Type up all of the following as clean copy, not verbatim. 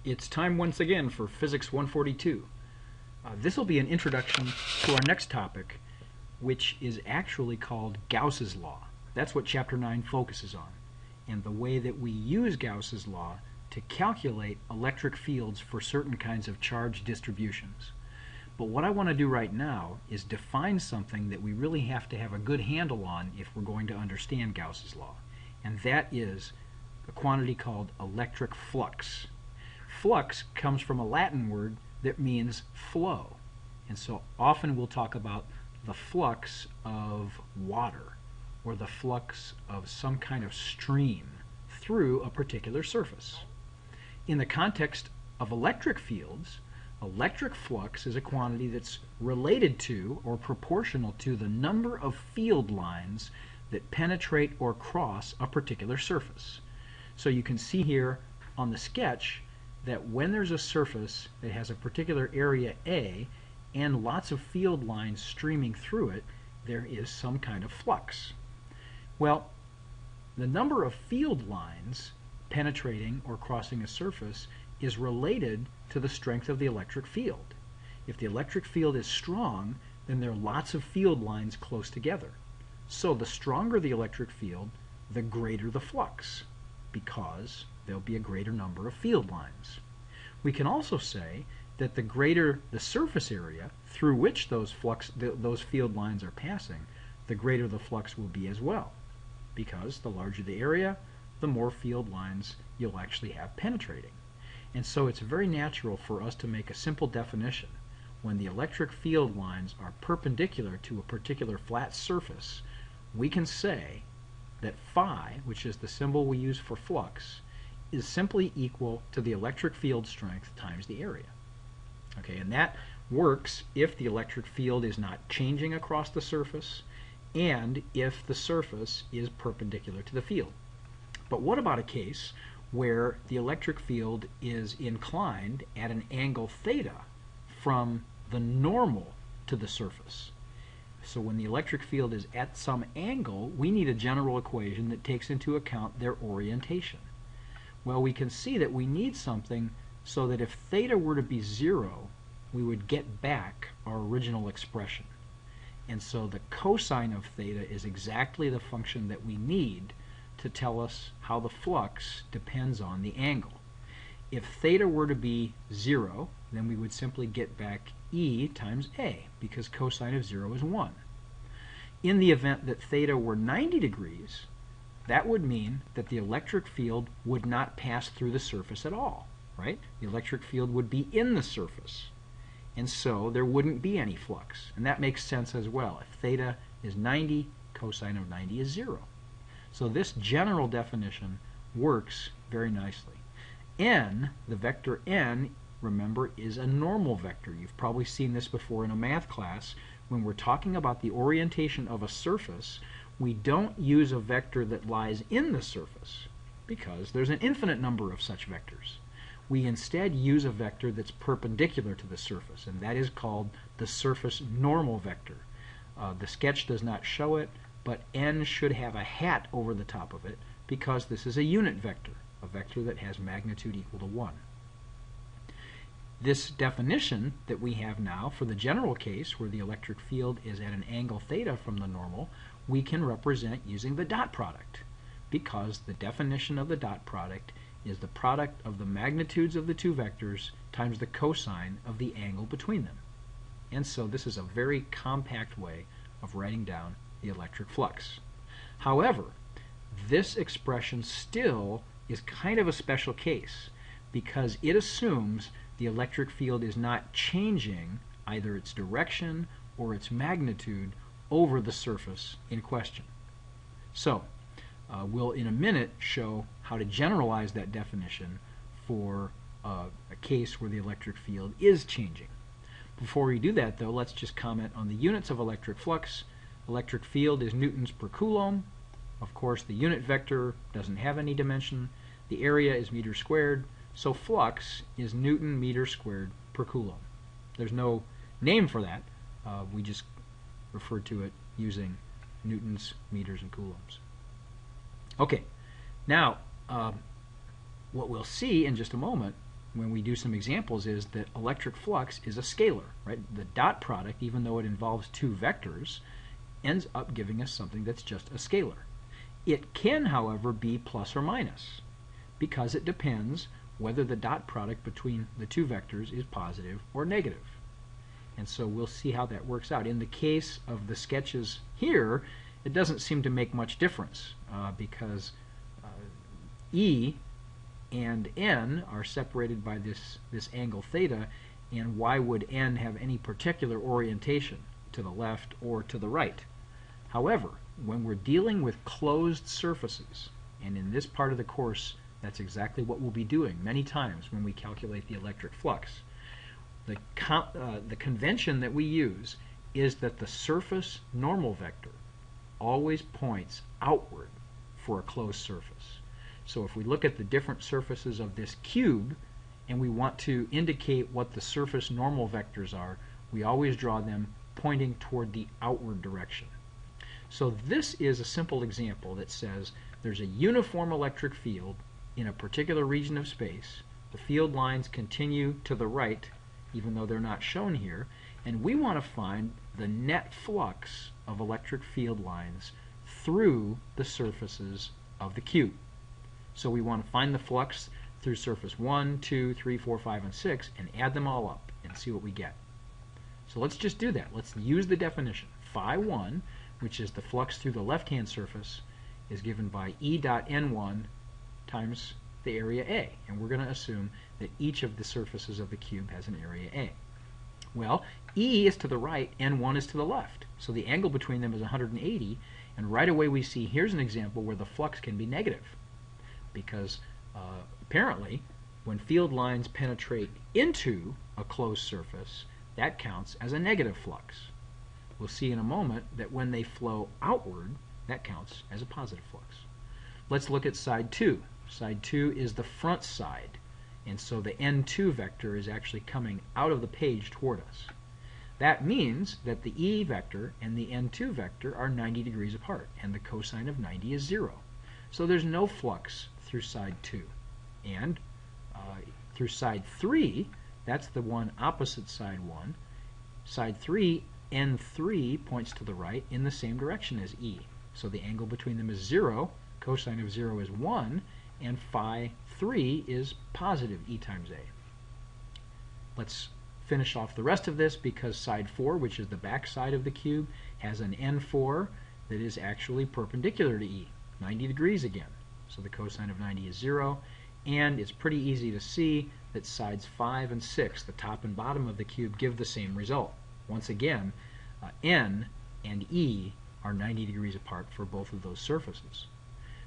It's time once again for Physics 142. This will be an introduction to our next topic, which is actually called Gauss's Law. That's what Chapter 9 focuses on, and the way that we use Gauss's Law to calculate electric fields for certain kinds of charge distributions. But what I want to do right now is define something that we really have to have a good handle on if we're going to understand Gauss's Law, and that is a quantity called electric flux. Flux comes from a Latin word that means flow, and so often we'll talk about the flux of water or the flux of some kind of stream through a particular surface. In the context of electric fields, electric flux is a quantity that's related to or proportional to the number of field lines that penetrate or cross a particular surface. So you can see here on the sketch that when there's a surface that has a particular area A and lots of field lines streaming through it, there is some kind of flux. Well, the number of field lines penetrating or crossing a surface is related to the strength of the electric field. If the electric field is strong, then there are lots of field lines close together. So the stronger the electric field, the greater the flux, because there'll be a greater number of field lines. We can also say that the greater the surface area through which those field lines are passing, the greater the flux will be as well, because the larger the area, the more field lines you'll actually have penetrating. And so it's very natural for us to make a simple definition. When the electric field lines are perpendicular to a particular flat surface, we can say that phi, which is the symbol we use for flux, is simply equal to the electric field strength times the area. Okay, and that works if the electric field is not changing across the surface and if the surface is perpendicular to the field. But what about a case where the electric field is inclined at an angle theta from the normal to the surface? So when the electric field is at some angle, we need a general equation that takes into account their orientation. Well, we can see that we need something so that if theta were to be 0, we would get back our original expression. And so the cosine of theta is exactly the function that we need to tell us how the flux depends on the angle. If theta were to be 0, then we would simply get back E times A, because cosine of 0 is 1. In the event that theta were 90 degrees, that would mean that the electric field would not pass through the surface at all, right? The electric field would be in the surface, and so there wouldn't be any flux. And that makes sense as well. If theta is 90, cosine of 90 is 0. So this general definition works very nicely. N, the vector n, remember, is a normal vector. You've probably seen this before in a math class. When we're talking about the orientation of a surface, we don't use a vector that lies in the surface, because there's an infinite number of such vectors. We instead use a vector that's perpendicular to the surface, and that is called the surface normal vector. The sketch does not show it, but n should have a hat over the top of it, because this is a unit vector, a vector that has magnitude equal to 1. This definition that we have now for the general case where the electric field is at an angle theta from the normal, we can represent using the dot product, because the definition of the dot product is the product of the magnitudes of the two vectors times the cosine of the angle between them. And so this is a very compact way of writing down the electric flux. However, this expression still is kind of a special case, because it assumes the electric field is not changing either its direction or its magnitude over the surface in question. So we'll in a minute show how to generalize that definition for a case where the electric field is changing. Before we do that, though, let's just comment on the units of electric flux. Electric field is newtons per coulomb. Of course, the unit vector doesn't have any dimension. The area is meters squared. So flux is Newton meter squared per coulomb. There's no name for that. We just refer to it using newtons, meters, and coulombs. Okay, now what we'll see in just a moment when we do some examples is that electric flux is a scalar, right? The dot product, even though it involves two vectors, ends up giving us something that's just a scalar. It can, however, be plus or minus because it depends whether the dot product between the two vectors is positive or negative. And so we'll see how that works out. In the case of the sketches here, it doesn't seem to make much difference because E and N are separated by this angle theta, and why would N have any particular orientation to the left or to the right? However, when we're dealing with closed surfaces, and in this part of the course that's exactly what we'll be doing many times when we calculate the electric flux, the convention that we use is that the surface normal vector always points outward for a closed surface. So if we look at the different surfaces of this cube and we want to indicate what the surface normal vectors are, we always draw them pointing toward the outward direction. So this is a simple example that says there's a uniform electric field in a particular region of space. The field lines continue to the right, even though they're not shown here, and we want to find the net flux of electric field lines through the surfaces of the cube. So we want to find the flux through surface 1, 2, 3, 4, 5, and 6 and add them all up and see what we get. So let's just do that. Let's use the definition. Phi 1, which is the flux through the left-hand surface, is given by E dot N1 times the area A. And we're going to assume that each of the surfaces of the cube has an area A. Well, E is to the right, N1 is to the left. So the angle between them is 180, and right away we see here's an example where the flux can be negative. Because apparently, when field lines penetrate into a closed surface, that counts as a negative flux. We'll see in a moment that when they flow outward, that counts as a positive flux. Let's look at side 2. Side 2 is the front side, and so the N2 vector is actually coming out of the page toward us. That means that the E vector and the N2 vector are 90 degrees apart, and the cosine of 90 is 0. So there's no flux through side 2. And through side 3, that's the one opposite side 1. Side 3, N3 points to the right in the same direction as E. So the angle between them is 0, cosine of 0 is 1, and phi 3 is positive E times A. Let's finish off the rest of this because side 4, which is the back side of the cube, has an N4 that is actually perpendicular to E, 90 degrees again. So the cosine of 90 is 0, and it's pretty easy to see that sides 5 and 6, the top and bottom of the cube, give the same result. Once again, N and E are 90 degrees apart for both of those surfaces.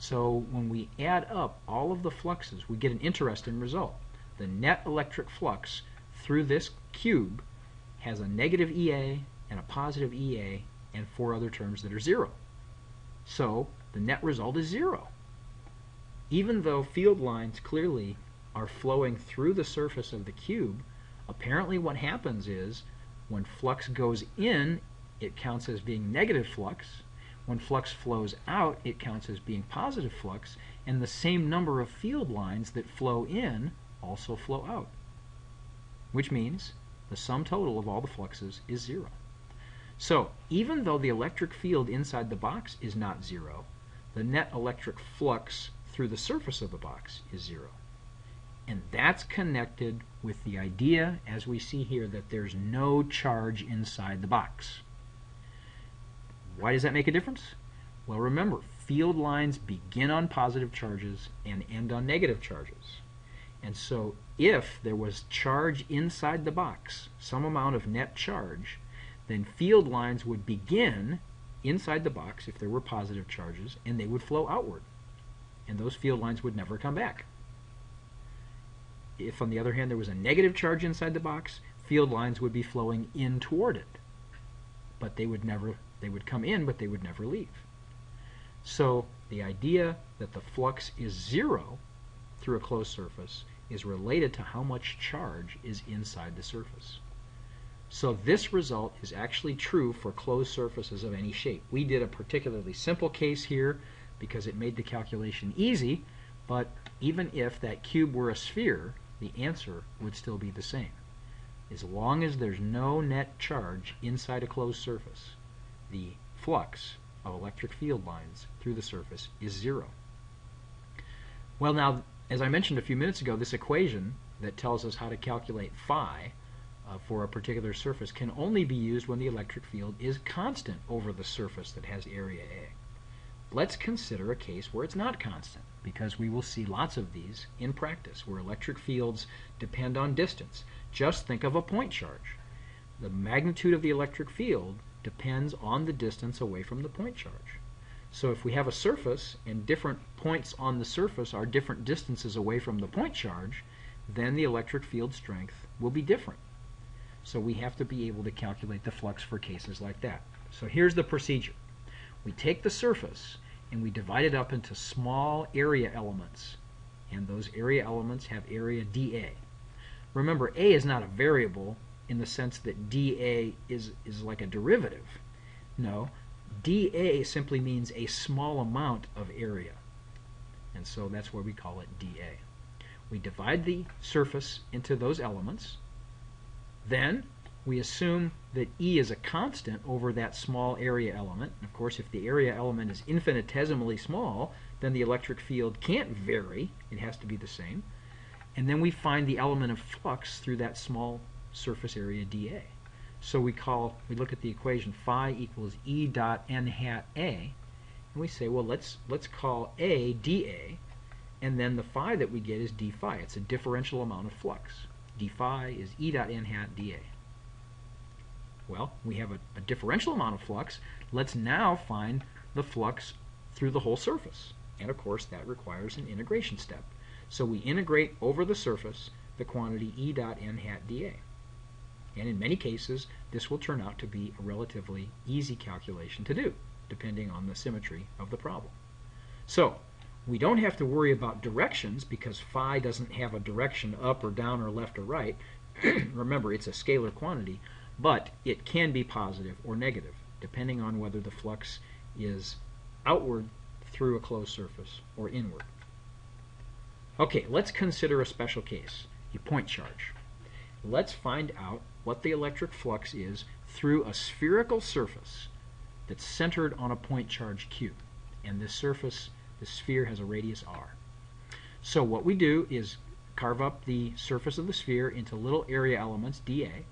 So when we add up all of the fluxes, we get an interesting result. The net electric flux through this cube has a negative EA and a positive EA and 4 other terms that are 0. So the net result is 0. Even though field lines clearly are flowing through the surface of the cube, apparently what happens is when flux goes in, it counts as being negative flux. When flux flows out, it counts as being positive flux, and the same number of field lines that flow in also flow out, which means the sum total of all the fluxes is 0. So even though the electric field inside the box is not 0, the net electric flux through the surface of the box is 0. And that's connected with the idea, as we see here, that there's no charge inside the box. Why does that make a difference? Well, remember, field lines begin on positive charges and end on negative charges. And so if there was charge inside the box, some amount of net charge, then field lines would begin inside the box if there were positive charges, and they would flow outward. And those field lines would never come back. If, on the other hand, there was a negative charge inside the box, field lines would be flowing in toward it. But they would come in, but they would never leave. So the idea that the flux is 0 through a closed surface is related to how much charge is inside the surface. So this result is actually true for closed surfaces of any shape. We did a particularly simple case here because it made the calculation easy, but even if that cube were a sphere, the answer would still be the same. As long as there's no net charge inside a closed surface, the flux of electric field lines through the surface is 0. Well, now, as I mentioned a few minutes ago, this equation that tells us how to calculate phi for a particular surface can only be used when the electric field is constant over the surface that has area A. Let's consider a case where it's not constant, because we will see lots of these in practice where electric fields depend on distance. Just think of a point charge. The magnitude of the electric field depends on the distance away from the point charge. So if we have a surface and different points on the surface are different distances away from the point charge, then the electric field strength will be different. So we have to be able to calculate the flux for cases like that. So here's the procedure. We take the surface and we divide it up into small area elements, and those area elements have area dA. Remember, A is not a variable in the sense that dA is like a derivative. No, dA simply means a small amount of area, and so that's why we call it dA. We divide the surface into those elements. Then we assume that E is a constant over that small area element. Of course, if the area element is infinitesimally small, then the electric field can't vary. It has to be the same. And then we find the element of flux through that small surface area dA. So we look at the equation phi equals E dot n hat A, and we say, well, let's call A dA, and then the phi that we get is d phi. It's a differential amount of flux. d phi is E dot n hat dA. Well, we have a differential amount of flux. Let's now find the flux through the whole surface. And of course, that requires an integration step. So we integrate over the surface the quantity E dot n hat dA. And in many cases, this will turn out to be a relatively easy calculation to do, depending on the symmetry of the problem. So we don't have to worry about directions because phi doesn't have a direction up or down or left or right. Remember, it's a scalar quantity, but it can be positive or negative, depending on whether the flux is outward through a closed surface or inward. Okay, let's consider a special case, a point charge. Let's find out what the electric flux is through a spherical surface that's centered on a point charge Q. And this surface, the sphere, has a radius r. So what we do is carve up the surface of the sphere into little area elements, dA.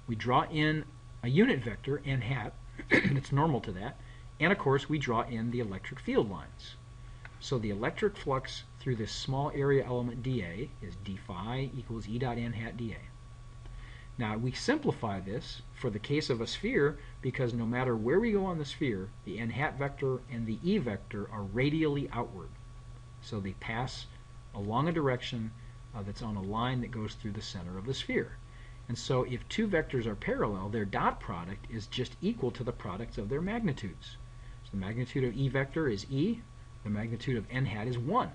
We draw in a unit vector, n hat, that's normal to that, and of course we draw in the electric field lines. So the electric flux through this small area element dA is d phi equals E dot n hat dA. Now we simplify this for the case of a sphere because no matter where we go on the sphere, the n hat vector and the E vector are radially outward. So they pass along a direction that's on a line that goes through the center of the sphere. And so if two vectors are parallel, their dot product is just equal to the products of their magnitudes. So the magnitude of E vector is E, the magnitude of n hat is 1.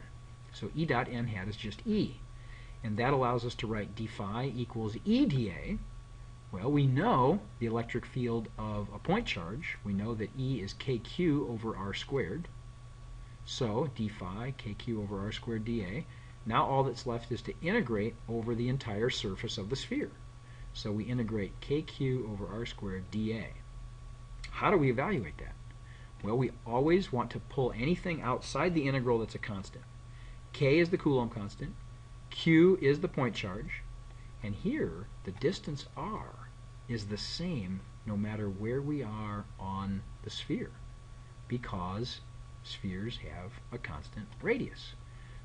So E dot n hat is just E. And that allows us to write d phi equals E dA. Well, we know the electric field of a point charge. We know that E is kq over r squared. So d phi kq over r squared dA. Now all that's left is to integrate over the entire surface of the sphere. So we integrate kq over r squared dA. How do we evaluate that? Well, we always want to pull anything outside the integral that's a constant. K is the Coulomb constant, Q is the point charge, and here the distance r is the same no matter where we are on the sphere, because spheres have a constant radius.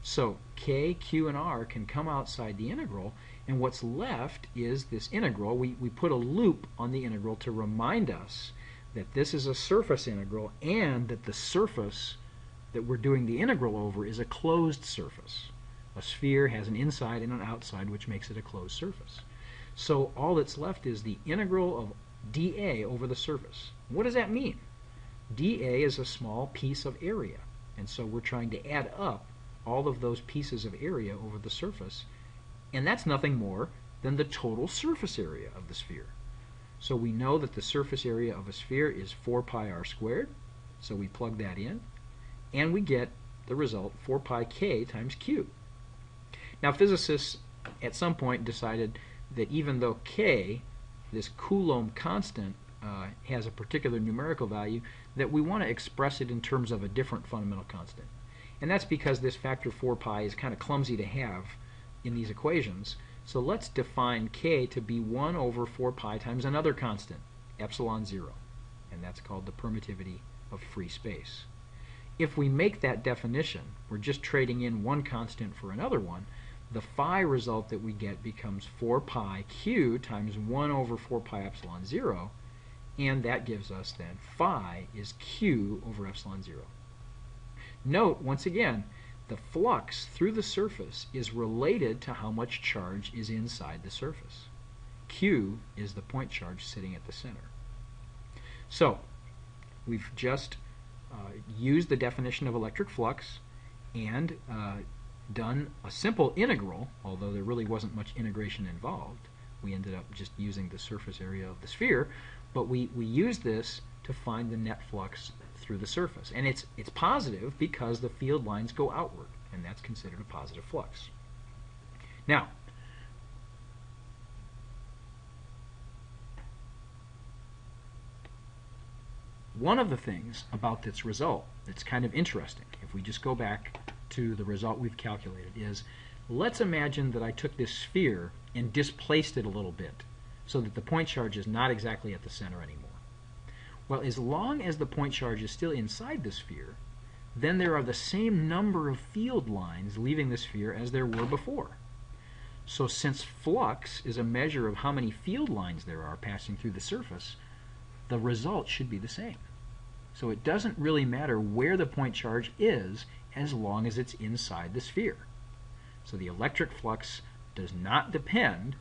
So K, Q, and R can come outside the integral, and what's left is this integral. We put a loop on the integral to remind us that this is a surface integral and that the surface that we're doing the integral over is a closed surface. A sphere has an inside and an outside, which makes it a closed surface. So all that's left is the integral of dA over the surface. What does that mean? dA is a small piece of area, and so we're trying to add up all of those pieces of area over the surface, and that's nothing more than the total surface area of the sphere. So we know that the surface area of a sphere is 4 pi r squared, so we plug that in, and we get the result 4 pi k times q. Now physicists at some point decided that even though K, this Coulomb constant, has a particular numerical value, that we want to express it in terms of a different fundamental constant. And that's because this factor 4 pi is kind of clumsy to have in these equations. So let's define K to be 1 over 4 pi times another constant, epsilon 0. And that's called the permittivity of free space. If we make that definition, we're just trading in one constant for another one, the phi result that we get becomes 4 pi q times 1 over 4 pi epsilon 0, and that gives us then phi is q over epsilon 0. Note, once again, the flux through the surface is related to how much charge is inside the surface. Q is the point charge sitting at the center. So, we've just used the definition of electric flux and done a simple integral, although there really wasn't much integration involved. We ended up just using the surface area of the sphere, but we used this to find the net flux through the surface. And it's positive because the field lines go outward, and that's considered a positive flux. Now, one of the things about this result that's kind of interesting, if we just go back to the result we've calculated, is let's imagine that I took this sphere and displaced it a little bit so that the point charge is not exactly at the center anymore. Well, as long as the point charge is still inside the sphere, then there are the same number of field lines leaving the sphere as there were before. So since flux is a measure of how many field lines there are passing through the surface, the result should be the same. So it doesn't really matter where the point charge is as long as it's inside the sphere. So the electric flux does not depend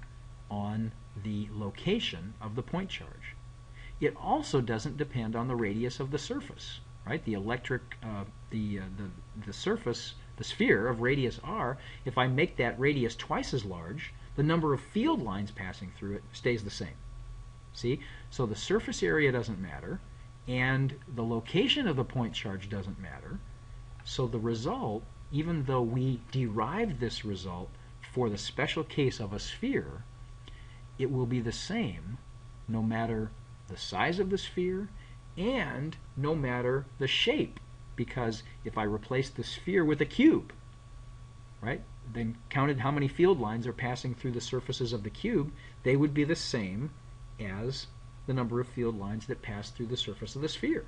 on the location of the point charge. It also doesn't depend on the radius of the surface, right? The electric, the surface, the sphere of radius r, if I make that radius twice as large, the number of field lines passing through it stays the same. See? So the surface area doesn't matter, and the location of the point charge doesn't matter. So the result, even though we derived this result for the special case of a sphere, it will be the same no matter the size of the sphere and no matter the shape, because if I replace the sphere with a cube, right, then counted how many field lines are passing through the surfaces of the cube, they would be the same as the number of field lines that pass through the surface of the sphere.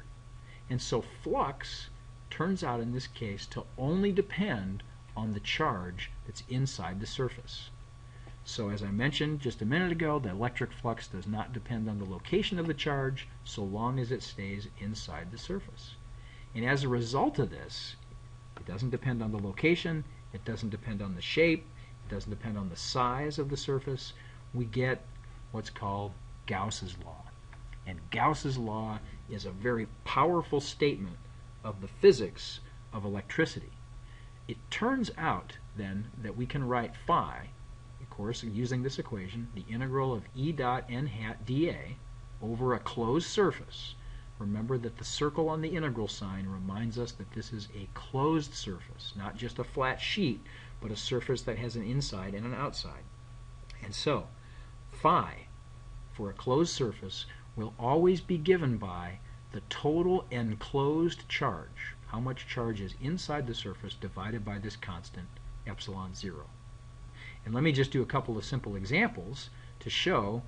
And so flux turns out in this case to only depend on the charge that's inside the surface. So as I mentioned just a minute ago, the electric flux does not depend on the location of the charge so long as it stays inside the surface. And as a result of this, it doesn't depend on the location, it doesn't depend on the shape, it doesn't depend on the size of the surface. We get what's called Gauss's law. And Gauss's law is a very powerful statement of the physics of electricity. It turns out then that we can write phi, of course, using this equation, the integral of E dot n hat dA over a closed surface. Remember that the circle on the integral sign reminds us that this is a closed surface, not just a flat sheet, but a surface that has an inside and an outside. And so, phi for a closed surface will always be given by the total enclosed charge, how much charge is inside the surface divided by this constant, epsilon 0. And let me just do a couple of simple examples to show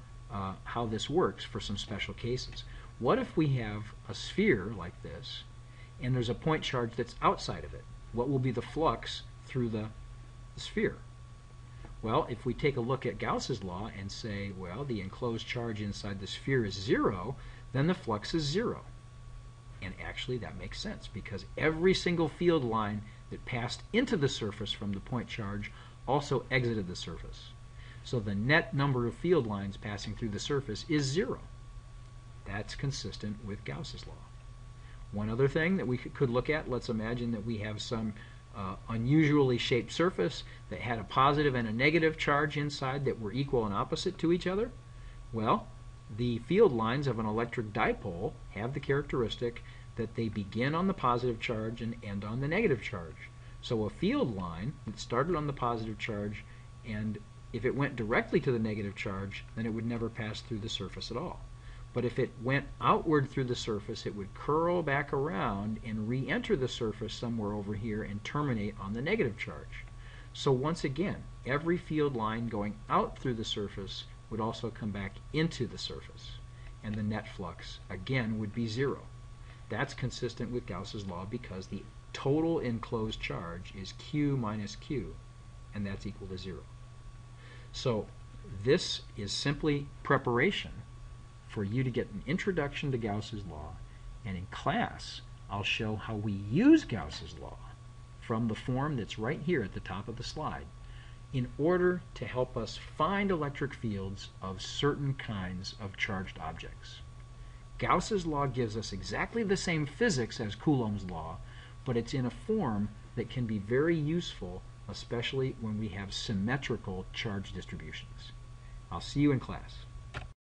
how this works for some special cases. What if we have a sphere like this, and there's a point charge that's outside of it? What will be the flux through the sphere? Well, if we take a look at Gauss's law and say, well, the enclosed charge inside the sphere is 0, then the flux is 0. And actually that makes sense, because every single field line that passed into the surface from the point charge also exited the surface. So the net number of field lines passing through the surface is 0. That's consistent with Gauss's law. One other thing that we could look at, let's imagine that we have some unusually shaped surface that had a positive and a negative charge inside that were equal and opposite to each other. Well, the field lines of an electric dipole have the characteristic that they begin on the positive charge and end on the negative charge. So a field line that started on the positive charge and If it went directly to the negative charge, then it would never pass through the surface at all. But if it went outward through the surface, it would curl back around and re-enter the surface somewhere over here and terminate on the negative charge. So once again, every field line going out through the surface would also come back into the surface. And the net flux, again, would be 0. That's consistent with Gauss's law because the total enclosed charge is Q minus Q, and that's equal to 0. So this is simply preparation for you to get an introduction to Gauss's law, and in class I'll show how we use Gauss's law from the form that's right here at the top of the slide in order to help us find electric fields of certain kinds of charged objects. Gauss's law gives us exactly the same physics as Coulomb's law, but it's in a form that can be very useful, especially when we have symmetrical charge distributions. I'll see you in class.